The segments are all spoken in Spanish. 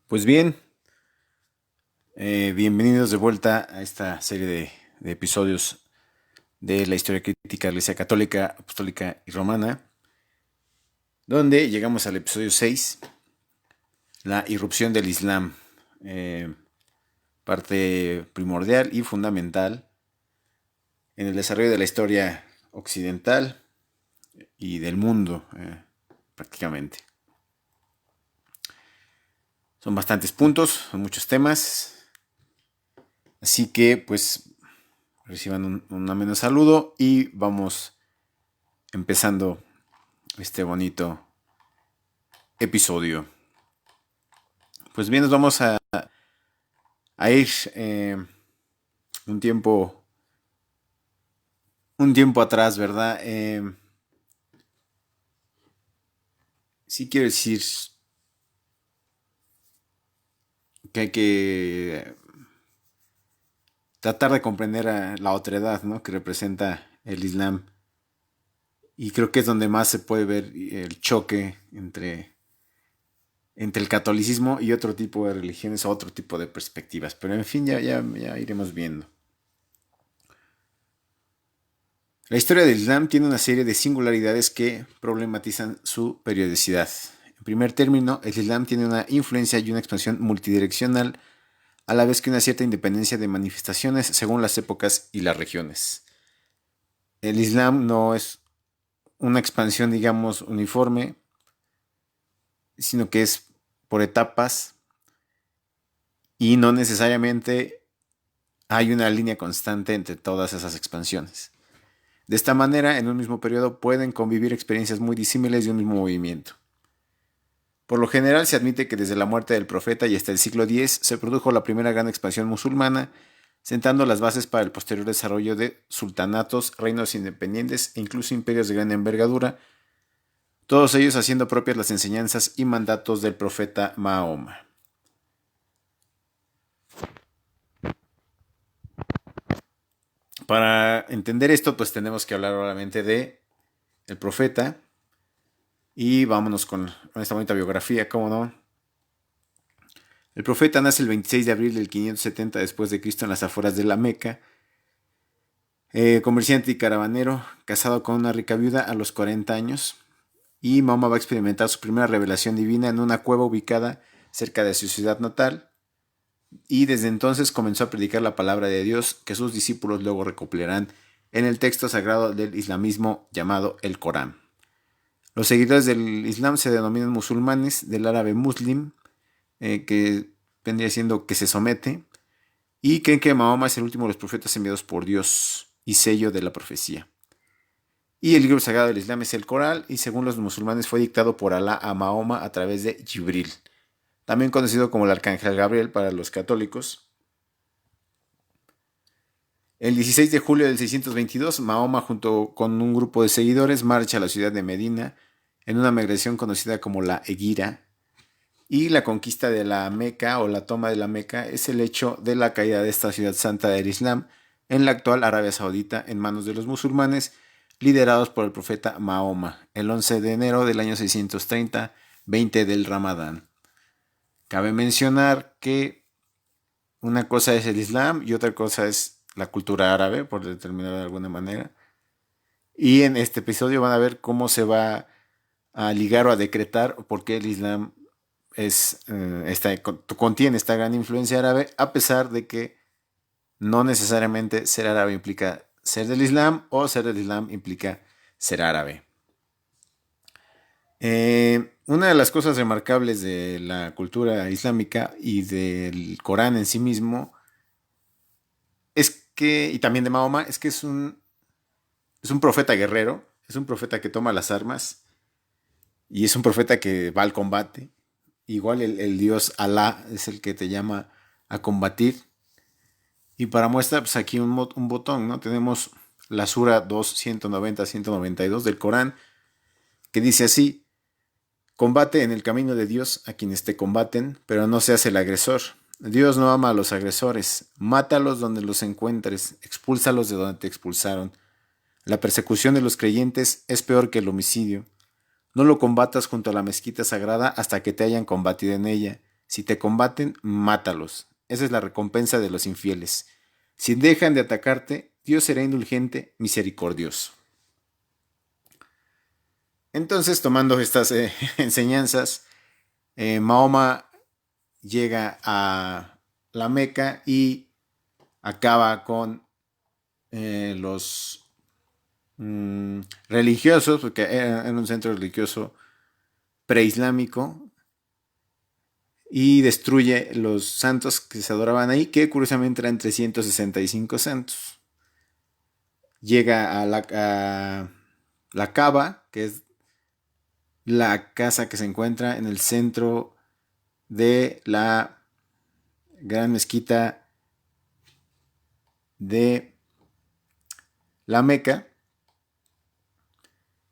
Pues bien, bienvenidos de vuelta a esta serie de episodios de la historia crítica de la Iglesia Católica, Apostólica y Romana, donde llegamos al episodio 6, la irrupción del Islam, eh, parte primordial y fundamental en el desarrollo de la historia occidental y del mundo, prácticamente. Son bastantes puntos, son muchos temas, así que pues reciban un ameno saludo y vamos empezando este bonito episodio. Pues bien, nos vamos a ir un tiempo atrás, ¿verdad? Sí quiero decir que hay que tratar de comprender a la otredad, ¿no? Que representa el Islam. Y creo que es donde más se puede ver el choque entre el catolicismo y otro tipo de religiones o otro tipo de perspectivas. Pero en fin, ya iremos viendo. La historia del Islam tiene una serie de singularidades que problematizan su periodicidad. En primer término, el Islam tiene una influencia y una expansión multidireccional, a la vez que una cierta independencia de manifestaciones según las épocas y las regiones. El Islam no es una expansión, digamos, uniforme, sino que es por etapas y no necesariamente hay una línea constante entre todas esas expansiones. De esta manera, en un mismo periodo pueden convivir experiencias muy disímiles de un mismo movimiento. Por lo general se admite que desde la muerte del profeta y hasta el siglo X se produjo la primera gran expansión musulmana, sentando las bases para el posterior desarrollo de sultanatos, reinos independientes e incluso imperios de gran envergadura, todos ellos haciendo propias las enseñanzas y mandatos del profeta Mahoma. Para entender esto, pues tenemos que hablar obviamente de el profeta y vámonos con esta bonita biografía, ¿cómo no? El profeta nace el 26 de abril del 570 después de Cristo en las afueras de la Meca, comerciante y caravanero, casado con una rica viuda a los 40 años, y Mahoma va a experimentar su primera revelación divina en una cueva ubicada cerca de su ciudad natal, y desde entonces comenzó a predicar la palabra de Dios que sus discípulos luego recopilarán en el texto sagrado del islamismo llamado el Corán. Los seguidores del Islam se denominan musulmanes, del árabe muslim, que vendría siendo que se somete, y creen que Mahoma es el último de los profetas enviados por Dios y sello de la profecía. Y el libro sagrado del Islam es el Corán, y según los musulmanes fue dictado por Alá a Mahoma a través de Jibril, también conocido como el Arcángel Gabriel para los católicos. El 16 de julio del 622, Mahoma junto con un grupo de seguidores marcha a la ciudad de Medina en una migración conocida como la Hegira, y la conquista de la Meca o la toma de la Meca es el hecho de la caída de esta ciudad santa del Islam en la actual Arabia Saudita en manos de los musulmanes liderados por el profeta Mahoma el 11 de enero del año 630, 20 del Ramadán. Cabe mencionar que una cosa es el Islam y otra cosa es la cultura árabe, por determinarlo de alguna manera. Y en este episodio van a ver cómo se va a ligar o a decretar por qué el Islam contiene esta gran influencia árabe, a pesar de que no necesariamente ser árabe implica ser del Islam o ser del Islam implica ser árabe. Una de las cosas remarcables de la cultura islámica y del Corán en sí mismo es que, y también de Mahoma, es que es un profeta guerrero, es un profeta que toma las armas y es un profeta que va al combate. Igual el dios Alá es el que te llama a combatir. Y para muestra, pues aquí un botón, ¿no? Tenemos la Sura 2, 190-192 del Corán, que dice así: combate en el camino de Dios a quienes te combaten, pero no seas el agresor. Dios no ama a los agresores. Mátalos donde los encuentres, expúlsalos de donde te expulsaron. La persecución de los creyentes es peor que el homicidio. No lo combatas junto a la mezquita sagrada hasta que te hayan combatido en ella, Si te combaten, mátalos. Esa es la recompensa de los infieles. Si dejan de atacarte, Dios será indulgente, misericordioso. Entonces, tomando estas enseñanzas, Mahoma llega a la Meca y acaba con los religiosos, porque era un centro religioso preislámico, y destruye los santos que se adoraban ahí, que curiosamente eran 365 santos. Llega a la Kaaba, que es la casa que se encuentra en el centro de la gran mezquita de la Meca,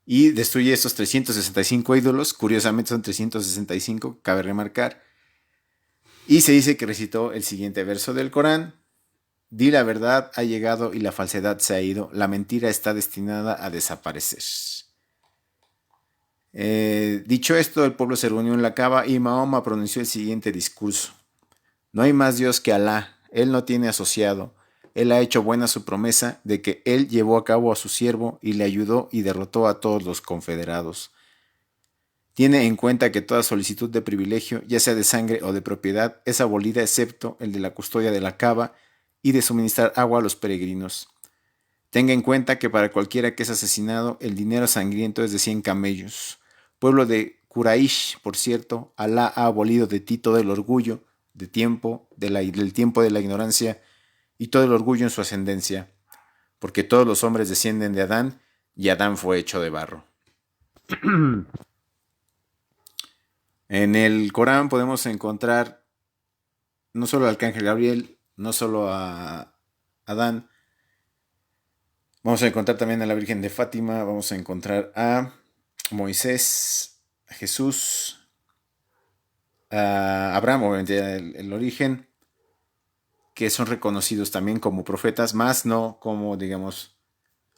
y destruye estos 365 ídolos. Curiosamente son 365, cabe remarcar. Y se dice que recitó el siguiente verso del Corán: di la verdad, ha llegado y la falsedad se ha ido. La mentira está destinada a desaparecer. Dicho esto, el pueblo se reunió en la Kaaba y Mahoma pronunció el siguiente discurso: no hay más Dios que Alá, Él no tiene asociado. Él ha hecho buena su promesa de que Él llevó a cabo a su siervo y le ayudó y derrotó a todos los confederados. Tiene en cuenta que toda solicitud de privilegio, ya sea de sangre o de propiedad, es abolida excepto el de la custodia de la Kaaba y de suministrar agua a los peregrinos. Tenga en cuenta que para cualquiera que es asesinado, el dinero sangriento es de 100 camellos. Pueblo de Quraysh, por cierto, Alá ha abolido de ti todo el orgullo del tiempo de la ignorancia y todo el orgullo en su ascendencia, porque todos los hombres descienden de Adán y Adán fue hecho de barro. En el Corán podemos encontrar no solo al arcángel Gabriel, no solo a Adán, vamos a encontrar también a la Virgen de Fátima, vamos a encontrar a Moisés, a Jesús, a Abraham, obviamente el origen, que son reconocidos también como profetas, más no como, digamos,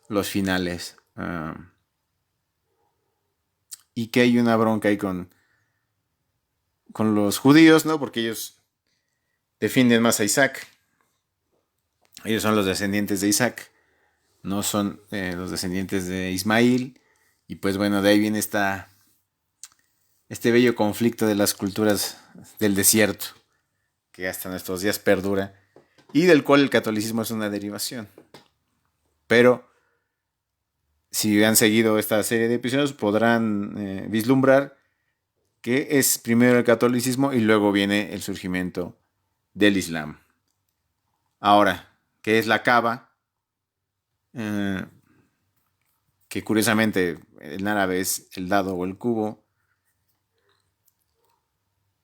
los finales. Y que hay una bronca ahí con los judíos, ¿no? Porque ellos defienden más a Isaac. Ellos son los descendientes de Isaac, no son los descendientes de Ismael. Y pues bueno, de ahí viene este bello conflicto de las culturas del desierto, que hasta nuestros días perdura, y del cual el catolicismo es una derivación. Pero si han seguido esta serie de episodios, podrán vislumbrar que es primero el catolicismo y luego viene el surgimiento del Islam. Ahora, ¿qué es la Kaaba? Que curiosamente en árabe es el dado o el cubo.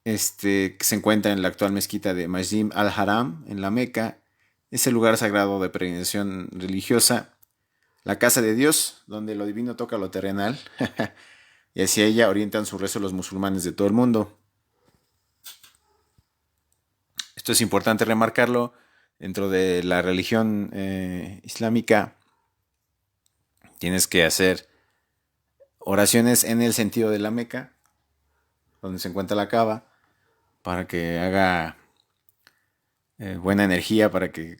Que se encuentra en la actual mezquita de Masjid al-Haram, en la Meca. Es el lugar sagrado de peregrinación religiosa, la casa de Dios, donde lo divino toca lo terrenal, y hacia ella orientan su rezo los musulmanes de todo el mundo. Esto es importante remarcarlo. Dentro de la religión islámica tienes que hacer oraciones en el sentido de la Meca, donde se encuentra la Kaaba, para que haga buena energía, para que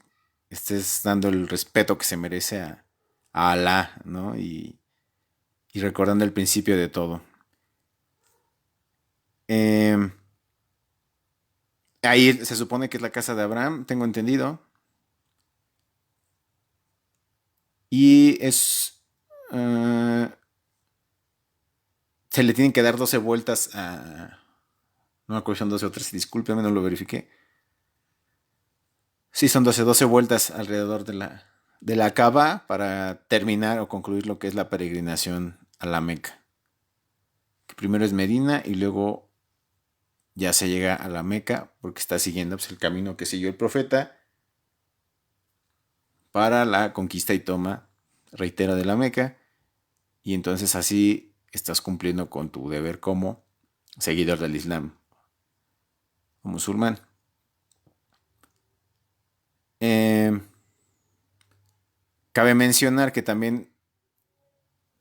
estés dando el respeto que se merece a Alá, ¿no? Y recordando el principio de todo. Ahí se supone que es la casa de Abraham, tengo entendido. Y es... se le tienen que dar 12 vueltas a... No me acuerdo si son 12 o 13, discúlpeme, no lo verifiqué. Sí, son 12 vueltas alrededor de la Kaaba para terminar o concluir lo que es la peregrinación a la Meca. Que primero es Medina y luego ya se llega a la Meca porque está siguiendo pues, el camino que siguió el profeta para la conquista y toma, reitera, de la Meca. Y entonces así estás cumpliendo con tu deber como seguidor del Islam o musulmán. Cabe mencionar que también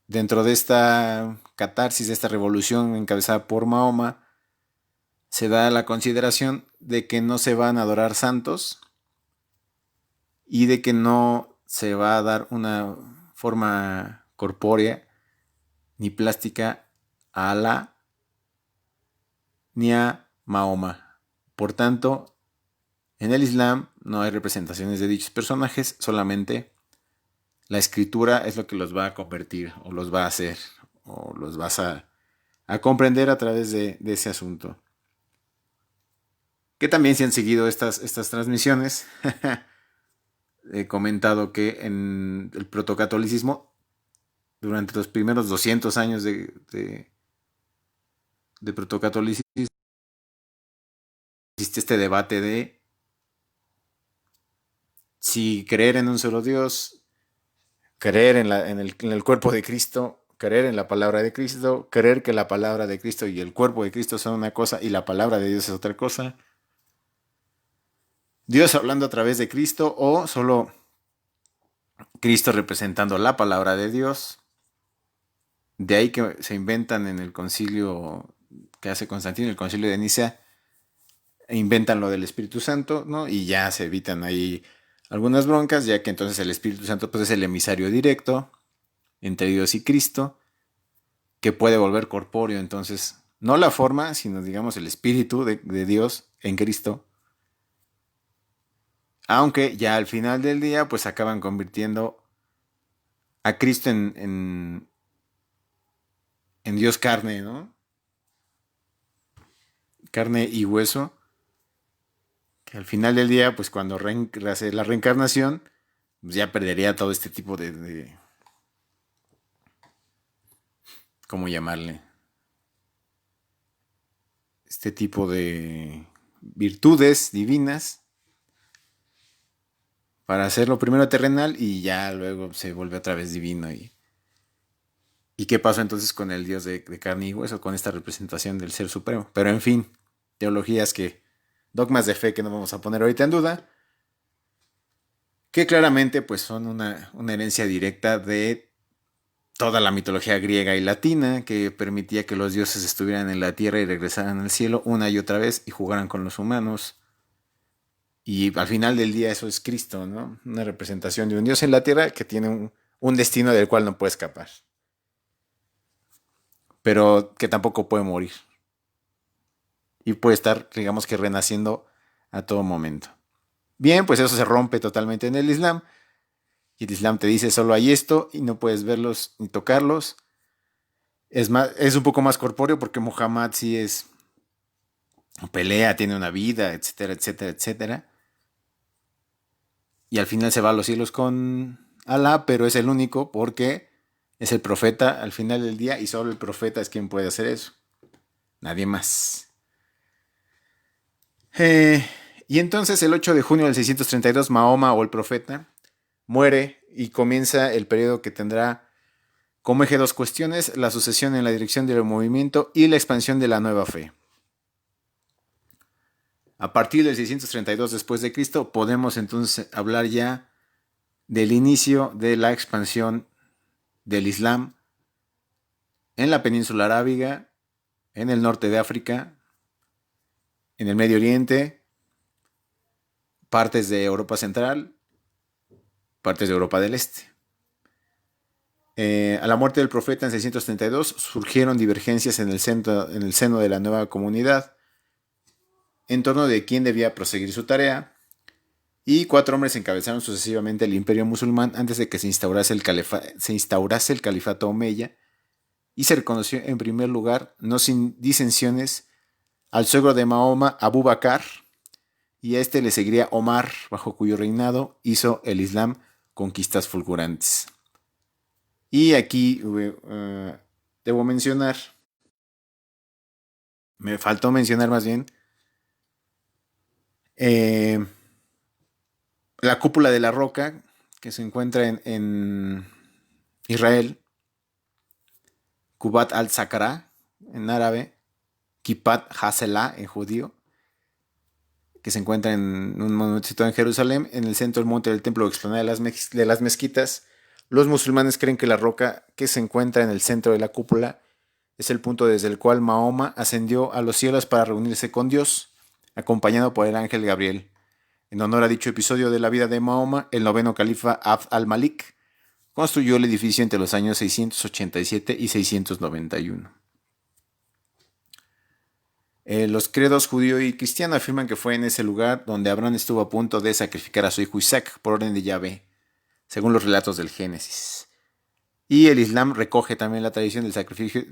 dentro de esta catarsis, de esta revolución encabezada por Mahoma, se da la consideración de que no se van a adorar santos y de que no se va a dar una forma corpórea ni plástica a Alá ni a Mahoma. Por tanto, en el Islam no hay representaciones de dichos personajes, solamente la escritura es lo que los va a convertir o los va a hacer o los vas a comprender a través de ese asunto. Que también si han seguido estas transmisiones, he comentado que en el protocatolicismo, durante los primeros 200 años de protocatolicismo, existe este debate de si creer en un solo Dios, creer en el cuerpo de Cristo, creer en la palabra de Cristo, creer que la palabra de Cristo y el cuerpo de Cristo son una cosa y la palabra de Dios es otra cosa. Dios hablando a través de Cristo o solo Cristo representando la palabra de Dios. De ahí que se inventan en el concilio que hace Constantino, el concilio de Nicea, inventan lo del Espíritu Santo, ¿no? Y ya se evitan ahí algunas broncas, ya que entonces el Espíritu Santo pues, es el emisario directo entre Dios y Cristo, que puede volver corpóreo, entonces, no la forma, sino digamos el Espíritu de Dios en Cristo. Aunque ya al final del día, pues acaban convirtiendo a Cristo en Dios carne, ¿no? Carne y hueso. Que al final del día, pues cuando hace la reencarnación, pues ya perdería todo este tipo de ¿cómo llamarle? Este tipo de virtudes divinas para hacerlo primero terrenal y ya luego se vuelve otra vez divino. ¿Y qué pasó entonces con el Dios de carne y hueso, con esta representación del Ser Supremo? Pero en fin, dogmas de fe que no vamos a poner ahorita en duda, que claramente pues son una herencia directa de toda la mitología griega y latina que permitía que los dioses estuvieran en la tierra y regresaran al cielo una y otra vez y jugaran con los humanos. Y al final del día eso es Cristo, ¿no? Una representación de un Dios en la tierra que tiene un destino del cual no puede escapar. Pero que tampoco puede morir. Y puede estar, digamos que renaciendo a todo momento. Bien, pues eso se rompe totalmente en el Islam. Y el Islam te dice solo hay esto y no puedes verlos ni tocarlos. Es un poco más corpóreo porque Muhammad sí es pelea, tiene una vida, etcétera, etcétera, etcétera. Y al final se va a los cielos con Alá, pero es el único porque es el profeta al final del día y solo el profeta es quien puede hacer eso. Nadie más. Y entonces el 8 de junio del 632, Mahoma o el profeta muere y comienza el periodo que tendrá como eje dos cuestiones: la sucesión en la dirección del movimiento y la expansión de la nueva fe. A partir del 632 después de Cristo podemos entonces hablar ya del inicio de la expansión del Islam en la península arábiga, en el norte de África, en el Medio Oriente, partes de Europa Central, partes de Europa del Este. A la muerte del profeta en 632 surgieron divergencias en el seno de la nueva comunidad en torno de quién debía proseguir su tarea, y 4 hombres encabezaron sucesivamente el imperio musulmán antes de que se instaurase el califato omeya, y se reconoció en primer lugar, no sin disensiones, al suegro de Mahoma, Abu Bakr, y a este le seguiría Omar, bajo cuyo reinado hizo el Islam conquistas fulgurantes. Y aquí debo mencionar, me faltó mencionar más bien, la cúpula de la roca que se encuentra en Israel, Kubat al-Sakrah en árabe, Kipat Haselah en judío, que se encuentra en un monumento situado en Jerusalén, en el centro del monte del templo o explanada de las mezquitas. Los musulmanes creen que la roca que se encuentra en el centro de la cúpula es el punto desde el cual Mahoma ascendió a los cielos para reunirse con Dios, acompañado por el ángel Gabriel. En honor a dicho episodio de la vida de Mahoma, el noveno califa Abd al-Malik construyó el edificio entre los años 687 y 691. Los credos judío y cristiano afirman que fue en ese lugar donde Abraham estuvo a punto de sacrificar a su hijo Isaac por orden de Yahvé, según los relatos del Génesis. Y el Islam recoge también la tradición del sacrificio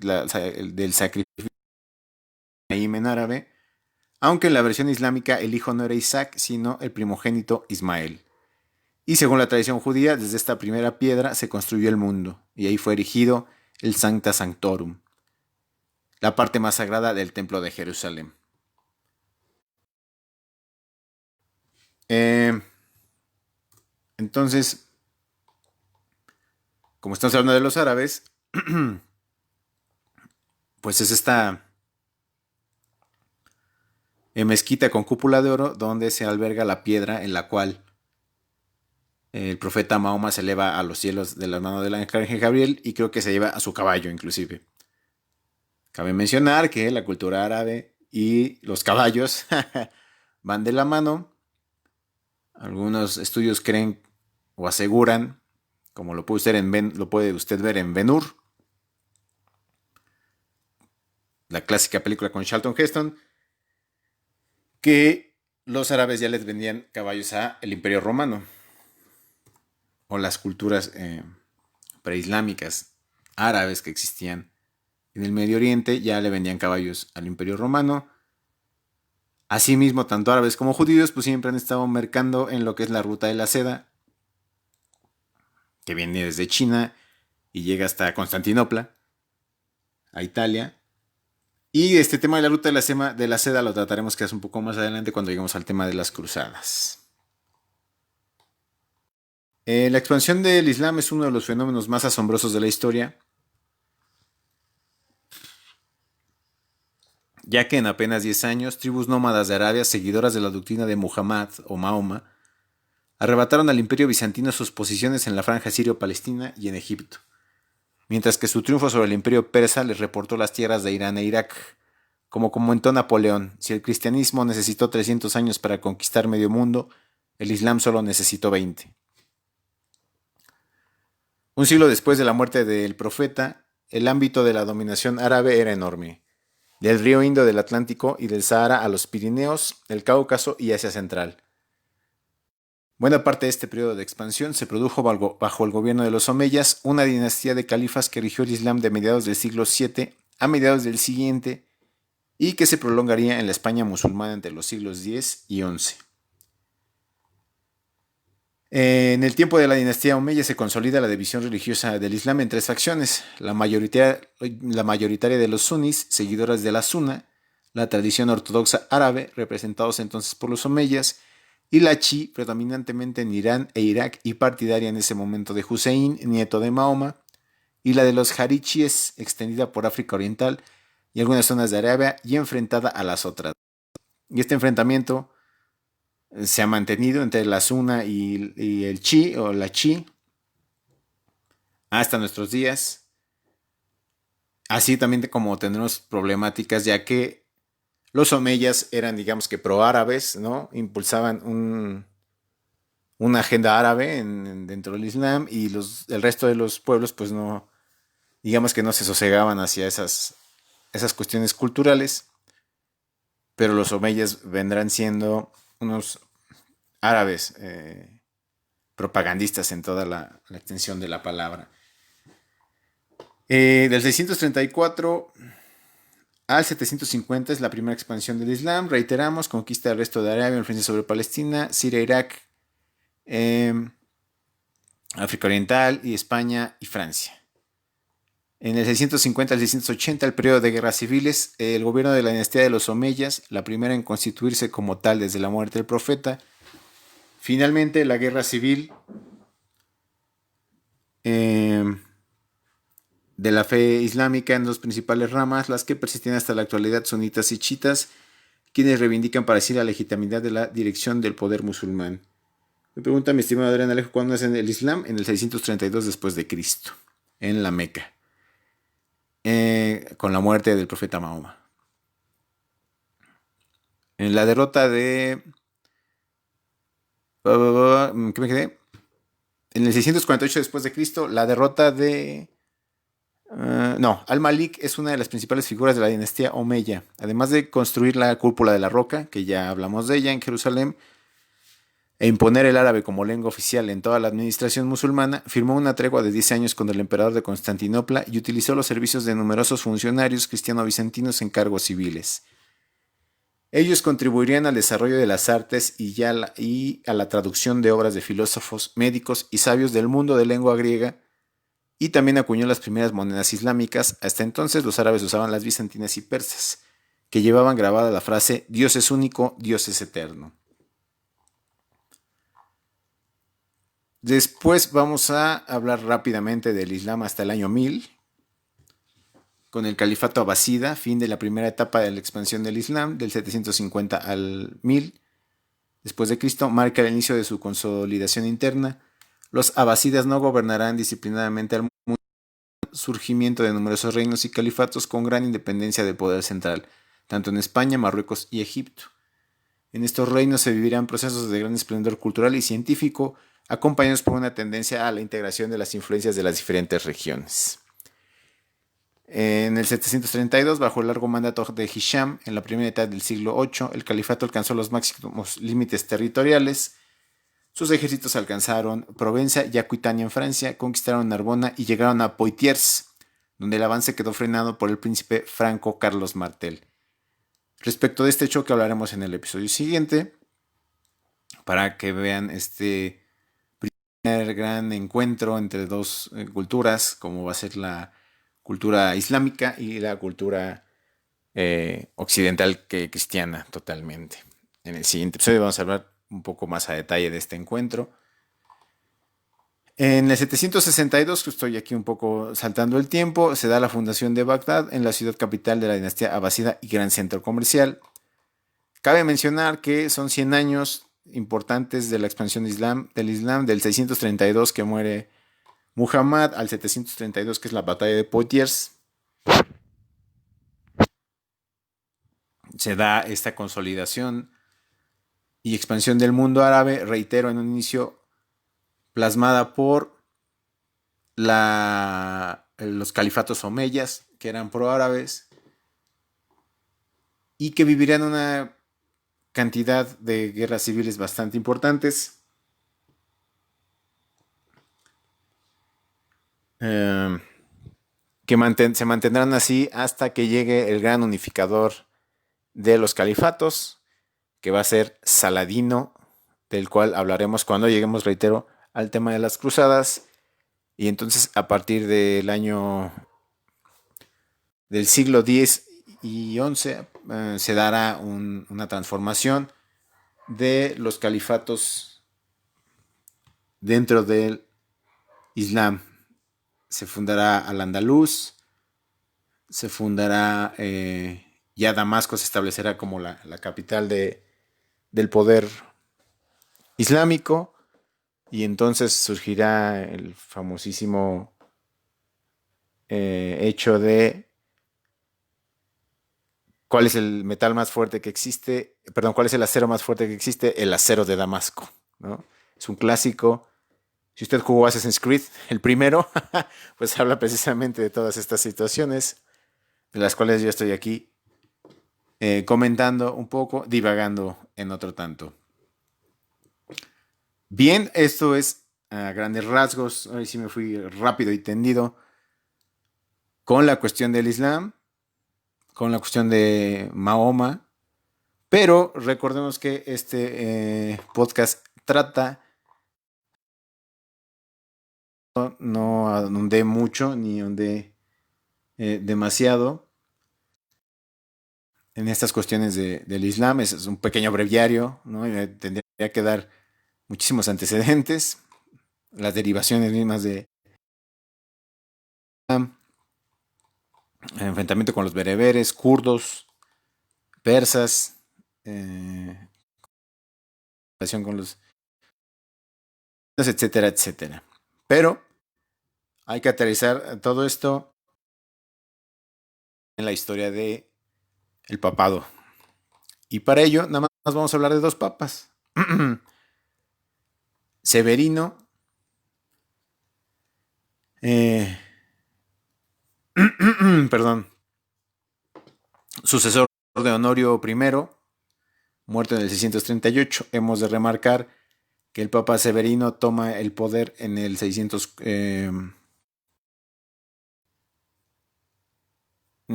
en árabe, aunque en la versión islámica el hijo no era Isaac, sino el primogénito Ismael. Y según la tradición judía, desde esta primera piedra se construyó el mundo, y ahí fue erigido el Sancta Sanctorum, la parte más sagrada del templo de Jerusalén. Entonces, como estamos hablando de los árabes, pues es esta mezquita con cúpula de oro donde se alberga la piedra en la cual el profeta Mahoma se eleva a los cielos de la mano del ángel Gabriel, y creo que se lleva a su caballo inclusive. Cabe mencionar que la cultura árabe y los caballos van de la mano. Algunos estudios creen o aseguran, como lo puede usted ver en Ben-Hur, la clásica película con Charlton Heston, que los árabes ya les vendían caballos al Imperio Romano, o las culturas preislámicas árabes que existían en el Medio Oriente ya le vendían caballos al Imperio Romano. Asimismo, tanto árabes como judíos pues siempre han estado mercando en lo que es la ruta de la seda, que viene desde China y llega hasta Constantinopla, a Italia. Y este tema de la ruta de la seda lo trataremos quizás un poco más adelante cuando lleguemos al tema de las cruzadas. La expansión del Islam es uno de los fenómenos más asombrosos de la historia, ya que en apenas 10 años, tribus nómadas de Arabia, seguidoras de la doctrina de Muhammad o Mahoma, arrebataron al imperio bizantino sus posiciones en la franja sirio-palestina y en Egipto, mientras que su triunfo sobre el imperio persa les reportó las tierras de Irán e Irak. Como comentó Napoleón, si el cristianismo necesitó 300 años para conquistar medio mundo, el Islam solo necesitó 20. Un siglo después de la muerte del profeta, el ámbito de la dominación árabe era enorme, del río Indo del Atlántico y del Sahara a los Pirineos, el Cáucaso y Asia Central. Buena parte de este periodo de expansión se produjo bajo el gobierno de los omeyas, una dinastía de califas que rigió el Islam de mediados del siglo VII a mediados del siguiente y que se prolongaría en la España musulmana entre los siglos X y XI. En el tiempo de la dinastía omeya se consolida la división religiosa del Islam en tres facciones: la mayoritaria de los sunnis, seguidoras de la Sunna, la tradición ortodoxa árabe, representados entonces por los omeyas, y la Chi, predominantemente en Irán e Irak y partidaria en ese momento de Hussein, nieto de Mahoma, y la de los jarichíes, extendida por África Oriental y algunas zonas de Arabia y enfrentada a las otras. Y este enfrentamiento se ha mantenido entre la Sunna y el Chi o la Chi hasta nuestros días. Así también como tenemos problemáticas, ya que los omeyas eran, digamos que pro-árabes, ¿no? Impulsaban una agenda árabe dentro del Islam, y el resto de los pueblos pues no, digamos que no se sosegaban hacia esas cuestiones culturales, pero los omeyas vendrán siendo unos árabes propagandistas en toda la extensión de la palabra. Del 634 al 750 es la primera expansión del Islam. Reiteramos, conquista del resto de Arabia, influencia sobre Palestina, Siria, Irak, África Oriental y España y Francia. En el 650 al 680, el periodo de guerras civiles, el gobierno de la dinastía de los omeyas, la primera en constituirse como tal desde la muerte del profeta. Finalmente, la guerra civil de la fe islámica en dos principales ramas, las que persisten hasta la actualidad, sunitas y chiitas, quienes reivindican para sí la legitimidad de la dirección del poder musulmán. Me pregunta mi estimado Adrián Alejo, ¿cuándo nace el Islam? En el 632 después de Cristo, en la Meca. con la muerte del profeta Mahoma. En la derrota de... ¿Qué me quedé? En el 648 después de Cristo, la derrota de... no, Al-Malik es una de las principales figuras de la dinastía Omeya. Además de construir la cúpula de la roca, que ya hablamos de ella en Jerusalén, e imponer el árabe como lengua oficial en toda la administración musulmana, firmó una tregua de 10 años con el emperador de Constantinopla y utilizó los servicios de numerosos funcionarios cristiano-bizantinos en cargos civiles. Ellos contribuirían al desarrollo de las artes y a la traducción de obras de filósofos, médicos y sabios del mundo de lengua griega, y también acuñó las primeras monedas islámicas. Hasta entonces los árabes usaban las bizantinas y persas, que llevaban grabada la frase Dios es único, Dios es eterno. Después vamos a hablar rápidamente del Islam hasta el año 1000, con el califato abasida, fin de la primera etapa de la expansión del Islam, del 750 al 1000 después de Cristo, marca el inicio de su consolidación interna. Los abasidas no gobernarán disciplinadamente al mundo, surgimiento de numerosos reinos y califatos con gran independencia del poder central, tanto en España, Marruecos y Egipto. En estos reinos se vivirán procesos de gran esplendor cultural y científico, acompañados por una tendencia a la integración de las influencias de las diferentes regiones. En el 732, bajo el largo mandato de Hisham, en la primera mitad del siglo VIII, el califato alcanzó los máximos límites territoriales. Sus ejércitos alcanzaron Provenza y Aquitania en Francia, conquistaron Narbona y llegaron a Poitiers, donde el avance quedó frenado por el príncipe franco Carlos Martel. Respecto de este choque hablaremos en el episodio siguiente, para que vean este primer gran encuentro entre dos culturas, como va a ser la cultura islámica y la cultura occidental que cristiana totalmente. En el siguiente episodio vamos a hablar un poco más a detalle de este encuentro. En el 762, que estoy aquí un poco saltando el tiempo, se da la fundación de Bagdad en la ciudad capital de la dinastía abasida y gran centro comercial. Cabe mencionar que son 100 años importantes de la expansión del Islam, del 632 que muere Muhammad al 732 que es la batalla de Poitiers. Se da esta consolidación y expansión del mundo árabe, reitero, en un inicio plasmada por los califatos omeyas, que eran pro-árabes, y que vivirían una cantidad de guerras civiles bastante importantes. Que se mantendrán así hasta que llegue el gran unificador de los califatos, que va a ser Saladino, del cual hablaremos cuando lleguemos, reitero, al tema de las cruzadas. Y entonces a partir del año del siglo X y XI se dará una transformación de los califatos dentro del Islam. Se fundará Al-Andalus, se fundará, ya Damasco se establecerá como la capital del poder islámico, y entonces surgirá el famosísimo hecho de cuál es el metal más fuerte que existe, perdón, cuál es el acero más fuerte que existe, el acero de Damasco, ¿no? Es un clásico. Si usted jugó Assassin's Creed, el primero, pues habla precisamente de todas estas situaciones, de las cuales yo estoy aquí comentando un poco, divagando en otro tanto. Bien, esto es a grandes rasgos, hoy sí me fui rápido y tendido con la cuestión del Islam, con la cuestión de Mahoma, pero recordemos que este podcast trata, no ahondé mucho ni ahondé demasiado en estas cuestiones del Islam. Es un pequeño breviario, ¿no? Tendría que dar muchísimos antecedentes, las derivaciones mismas de Islam, el enfrentamiento con los bereberes, kurdos, persas, relación con los etcétera, etcétera. Pero hay que aterrizar todo esto la historia de el papado. Y para ello, nada más vamos a hablar de dos papas. Severino, eh, perdón, sucesor de Honorio I, muerto en el 638. Hemos de remarcar que el Papa Severino toma el poder en el 640.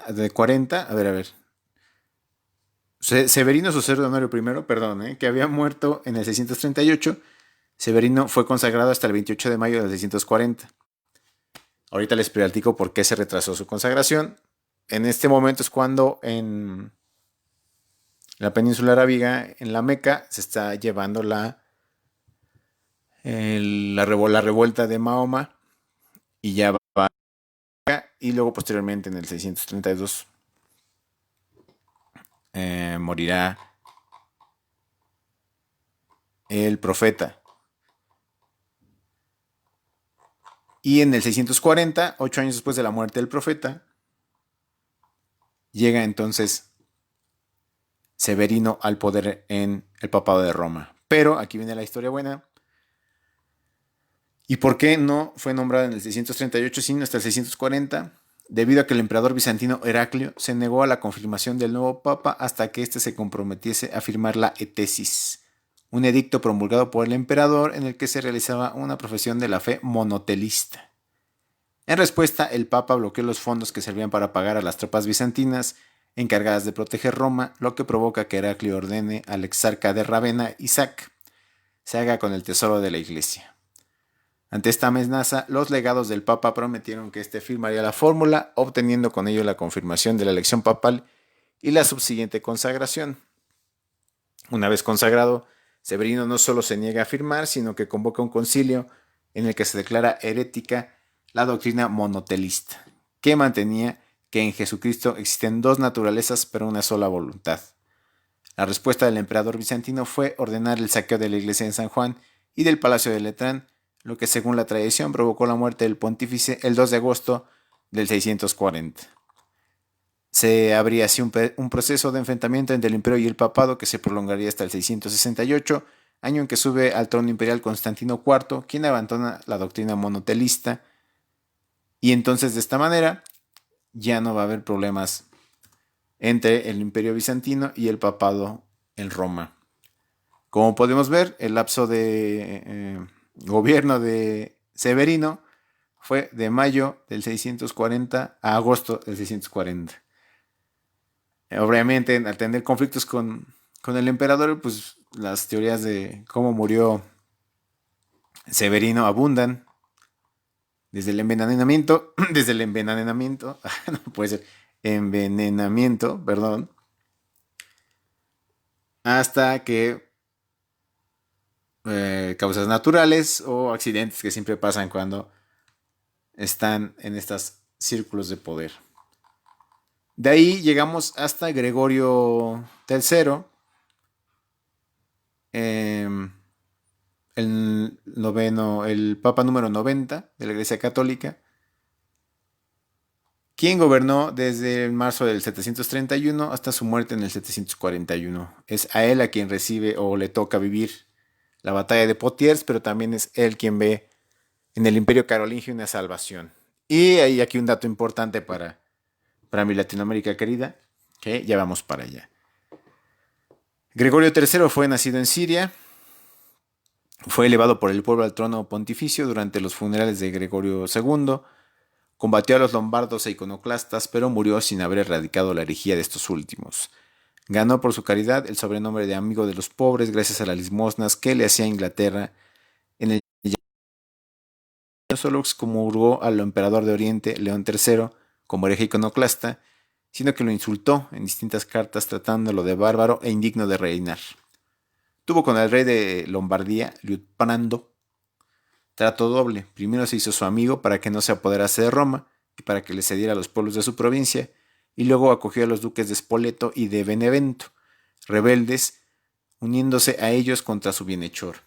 A ver. Severino, sucesor de Honorio I, perdón, que había muerto en el 638. Severino fue consagrado hasta el 28 de mayo del 640. Ahorita les platico por qué se retrasó su consagración. En este momento es cuando en la península arábiga, en la Meca, se está llevando la revuelta de Mahoma, y ya va acá, y luego posteriormente en el 632 morirá el profeta. Y en el 640, 8 años después de la muerte del profeta, llega entonces Severino al poder en el papado de Roma. Pero aquí viene la historia buena. ¿Y por qué no fue nombrado en el 638 sino hasta el 640? Debido a que el emperador bizantino Heraclio se negó a la confirmación del nuevo papa hasta que éste se comprometiese a firmar la Etesis, un edicto promulgado por el emperador en el que se realizaba una profesión de la fe monotelista. En respuesta, el papa bloqueó los fondos que servían para pagar a las tropas bizantinas encargadas de proteger Roma, lo que provoca que Heraclio ordene al exarca de Rávena, Isaac, se haga con el tesoro de la iglesia. Ante esta amenaza, los legados del Papa prometieron que éste firmaría la fórmula, obteniendo con ello la confirmación de la elección papal y la subsiguiente consagración. Una vez consagrado, Severino no solo se niega a firmar, sino que convoca un concilio en el que se declara herética la doctrina monotelista, que mantenía que en Jesucristo existen dos naturalezas pero una sola voluntad. La respuesta del emperador bizantino fue ordenar el saqueo de la iglesia de San Juan y del palacio de Letrán, lo que según la tradición provocó la muerte del pontífice el 2 de agosto del 640. Se abría así un proceso de enfrentamiento entre el imperio y el papado que se prolongaría hasta el 668, año en que sube al trono imperial Constantino IV, quien abandona la doctrina monotelista, y entonces de esta manera ya no va a haber problemas entre el imperio bizantino y el papado en Roma. Como podemos ver, el lapso de gobierno de Severino fue de mayo del 640 a agosto del 640. Obviamente, al tener conflictos con el emperador, pues las teorías de cómo murió Severino abundan. Desde el envenenamiento, no puede ser, envenenamiento, perdón, hasta que causas naturales o accidentes que siempre pasan cuando están en estos círculos de poder. De ahí llegamos hasta Gregorio III, el Papa número 90 de la Iglesia Católica, quien gobernó desde marzo del 731 hasta su muerte en el 741. Es a él a quien recibe o le toca vivir la batalla de Poitiers, pero también es él quien ve en el Imperio Carolingio una salvación. Y hay aquí un dato importante para mi Latinoamérica querida, que ya vamos para allá. Gregorio III fue nacido en Siria, fue elevado por el pueblo al trono pontificio durante los funerales de Gregorio II, combatió a los lombardos e iconoclastas, pero murió sin haber erradicado la herejía de estos últimos. Ganó por su caridad el sobrenombre de amigo de los pobres gracias a las limosnas que le hacía Inglaterra. En el no solo excomulgó al emperador de Oriente, León III, como hereje iconoclasta, sino que lo insultó en distintas cartas tratándolo de bárbaro e indigno de reinar. Tuvo con el rey de Lombardía, Liutprando, trato doble. Primero se hizo su amigo para que no se apoderase de Roma y para que le cediera a los pueblos de su provincia, y luego acogió a los duques de Spoleto y de Benevento, rebeldes, uniéndose a ellos contra su bienhechor.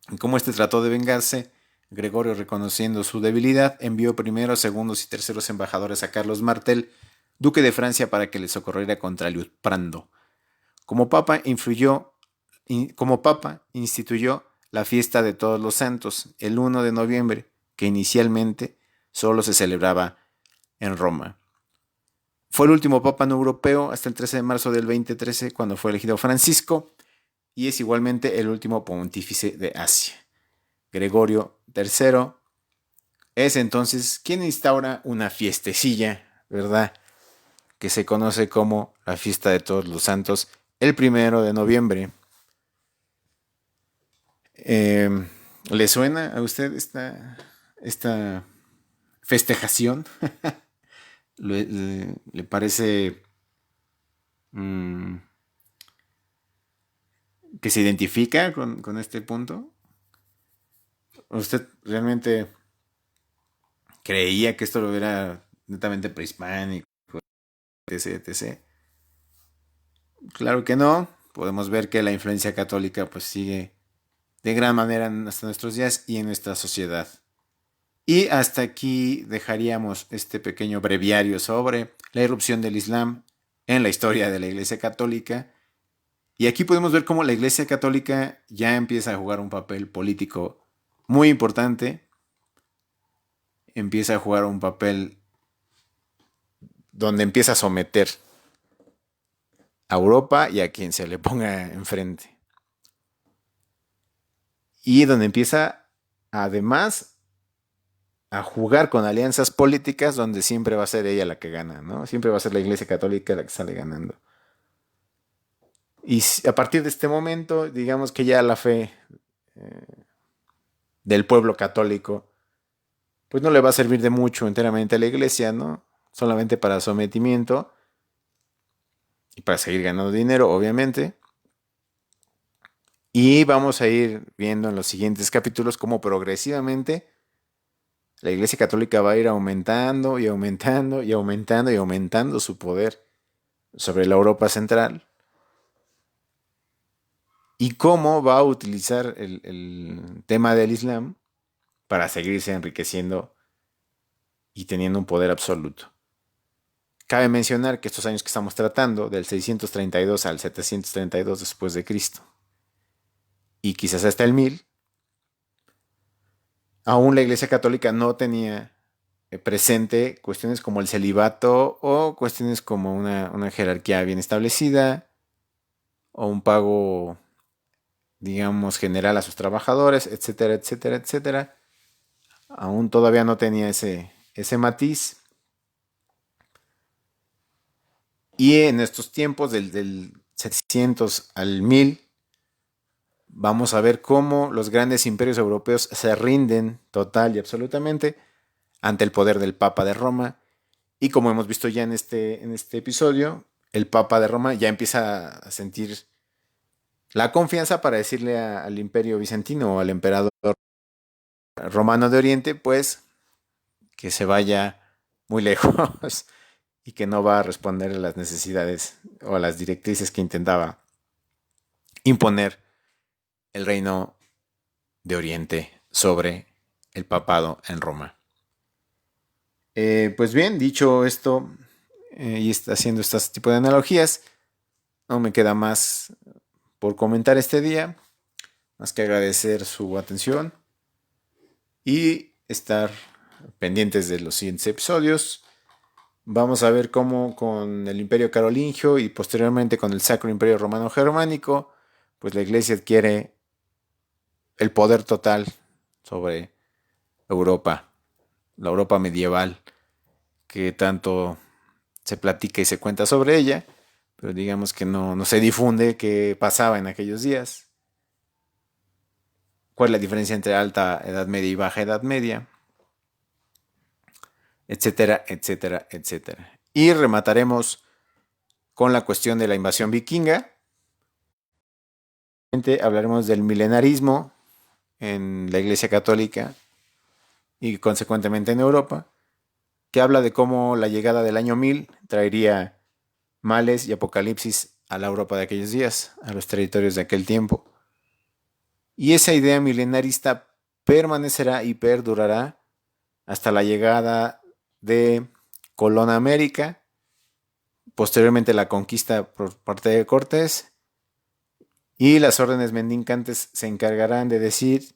Y como este trató de vengarse, Gregorio, reconociendo su debilidad, envió primeros, segundos y terceros embajadores a Carlos Martel, duque de Francia, para que le socorriera contra Liutprando. Como papa instituyó la fiesta de Todos los Santos el 1 de noviembre, que inicialmente solo se celebraba en Roma. Fue el último papa no europeo hasta el 13 de marzo del 2013, cuando fue elegido Francisco, y es igualmente el último pontífice de Asia. Gregorio III es entonces quien instaura una fiestecilla, ¿verdad?, que se conoce como la fiesta de Todos los Santos, el 1 de noviembre. ¿Le suena a usted esta festejación? ¿Le parece que se identifica con este punto? ¿Usted realmente creía que esto lo era netamente prehispánico, etc, etc? Claro que no. Podemos ver que la influencia católica pues sigue de gran manera hasta nuestros días y en nuestra sociedad. Y hasta aquí dejaríamos este pequeño breviario sobre la irrupción del Islam en la historia de la Iglesia Católica. Y aquí podemos ver cómo la Iglesia Católica ya empieza a jugar un papel político muy importante. Empieza a jugar un papel donde empieza a someter a Europa y a quien se le ponga enfrente. Y donde empieza además a jugar con alianzas políticas donde siempre va a ser ella la que gana, ¿no? Siempre va a ser la Iglesia Católica la que sale ganando. Y a partir de este momento, digamos que ya la fe del pueblo católico, pues no le va a servir de mucho enteramente a la Iglesia, ¿no? Solamente para sometimiento y para seguir ganando dinero, obviamente. Y vamos a ir viendo en los siguientes capítulos cómo progresivamente la Iglesia Católica va a ir aumentando y aumentando y aumentando y aumentando su poder sobre la Europa central. Y cómo va a utilizar el tema del Islam para seguirse enriqueciendo y teniendo un poder absoluto. Cabe mencionar que estos años que estamos tratando, del 632 al 732 después de Cristo, y quizás hasta el 1000, aún la Iglesia Católica no tenía presente cuestiones como el celibato o cuestiones como una jerarquía bien establecida o un pago, digamos, general a sus trabajadores, etcétera, etcétera, etcétera. Aún todavía no tenía ese matiz. Y en estos tiempos, del 700 al 1000, vamos a ver cómo los grandes imperios europeos se rinden total y absolutamente ante el poder del Papa de Roma. Y como hemos visto ya en este episodio, el Papa de Roma ya empieza a sentir la confianza para decirle al imperio bizantino o al emperador romano de Oriente, pues, que se vaya muy lejos y que no va a responder a las necesidades o a las directrices que intentaba imponer el reino de Oriente sobre el papado en Roma. Pues bien, dicho esto, y haciendo este tipo de analogías, no me queda más por comentar este día, más que agradecer su atención y estar pendientes de los siguientes episodios. Vamos a ver cómo con el Imperio Carolingio y posteriormente con el Sacro Imperio Romano Germánico, pues la Iglesia adquiere el poder total sobre Europa, la Europa medieval, que tanto se platica y se cuenta sobre ella, pero digamos que no se difunde qué pasaba en aquellos días. ¿Cuál es la diferencia entre alta Edad Media y baja Edad Media? Etcétera, etcétera, etcétera. Y remataremos con la cuestión de la invasión vikinga. Hablaremos del milenarismo en la Iglesia Católica y consecuentemente en Europa, que habla de cómo la llegada del año 1000 traería males y apocalipsis a la Europa de aquellos días, a los territorios de aquel tiempo. Y esa idea milenarista permanecerá y perdurará hasta la llegada de Colón a América, posteriormente la conquista por parte de Cortés, y las órdenes mendicantes se encargarán de decir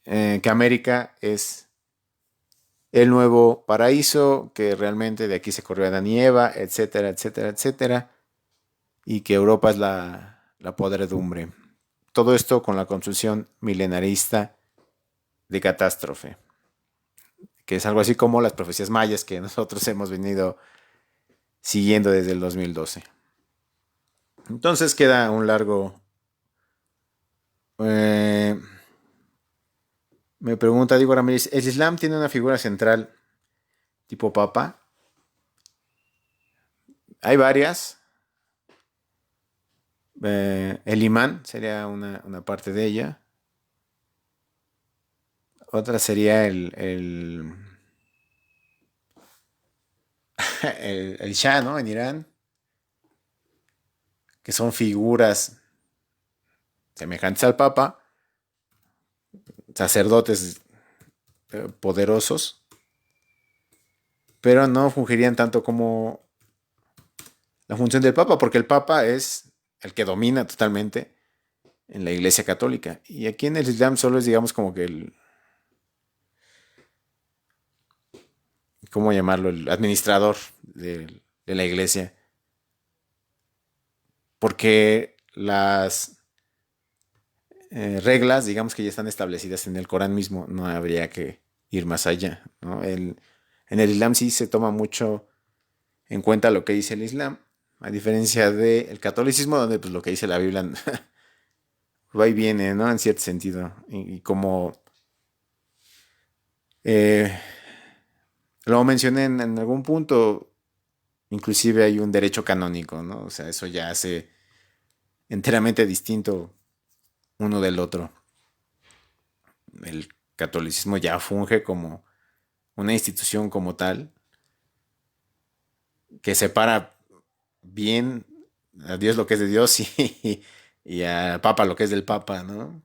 que América es el nuevo paraíso, que realmente de aquí se corrió Adán y Eva, etcétera, etcétera, etcétera, y que Europa es la podredumbre. Todo esto con la construcción milenarista de catástrofe, que es algo así como las profecías mayas que nosotros hemos venido siguiendo desde el 2012. Entonces queda un largo... me pregunta Diego Ramírez, ¿el Islam tiene una figura central tipo papa? Hay varias. El imán sería una parte de ella. Otra sería el Shah, ¿no? En Irán, que son figuras semejantes al Papa, sacerdotes poderosos, pero no fungirían tanto como la función del Papa, porque el Papa es el que domina totalmente en la Iglesia Católica. Y aquí en el Islam solo es, digamos, como que ¿cómo llamarlo? El administrador de la Iglesia. Porque las reglas, digamos que ya están establecidas en el Corán mismo, no habría que ir más allá, ¿no? En el Islam sí se toma mucho en cuenta lo que dice el Islam, a diferencia del catolicismo, donde pues lo que dice la Biblia va y viene, ¿no? En cierto sentido. Y como eh, lo mencioné en algún punto, inclusive hay un derecho canónico, ¿no? O sea, eso ya hace enteramente distinto uno del otro. El catolicismo ya funge como una institución como tal, que separa bien a Dios lo que es de Dios y al Papa lo que es del Papa, ¿no?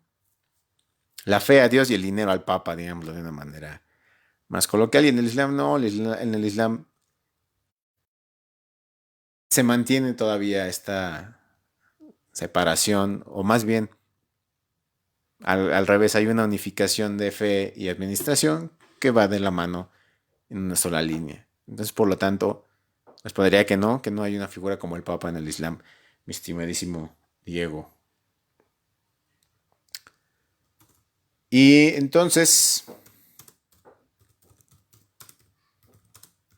La fe a Dios y el dinero al Papa, digámoslo de una manera más coloquial. Y en el Islam no, en el Islam se mantiene todavía esta separación, o más bien al revés, hay una unificación de fe y administración que va de la mano en una sola línea. Entonces, por lo tanto, respondería que no hay una figura como el Papa en el Islam, mi estimadísimo Diego. Y entonces,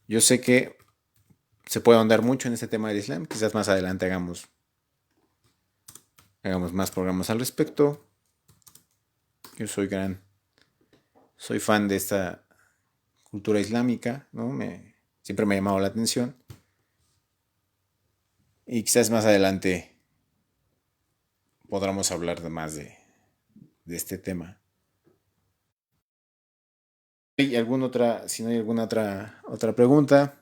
yo sé que se puede ahondar mucho en este tema del Islam. Quizás más adelante hagamos más programas al respecto. Yo soy fan de esta cultura islámica, ¿no? Siempre me ha llamado la atención. Y quizás más adelante podamos hablar más de este tema. ¿Hay alguna otra, si no hay alguna otra pregunta,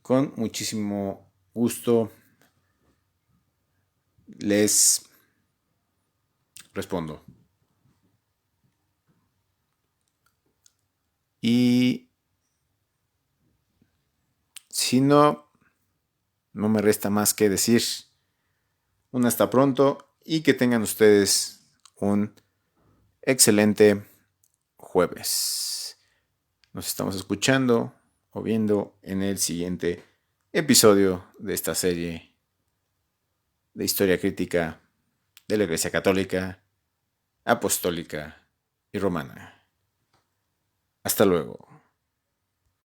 con muchísimo gusto les respondo. Y si no, no me resta más que decir un hasta pronto y que tengan ustedes un excelente jueves. Nos estamos escuchando o viendo en el siguiente episodio de esta serie de historia crítica de la Iglesia Católica, Apostólica y Romana. Hasta luego.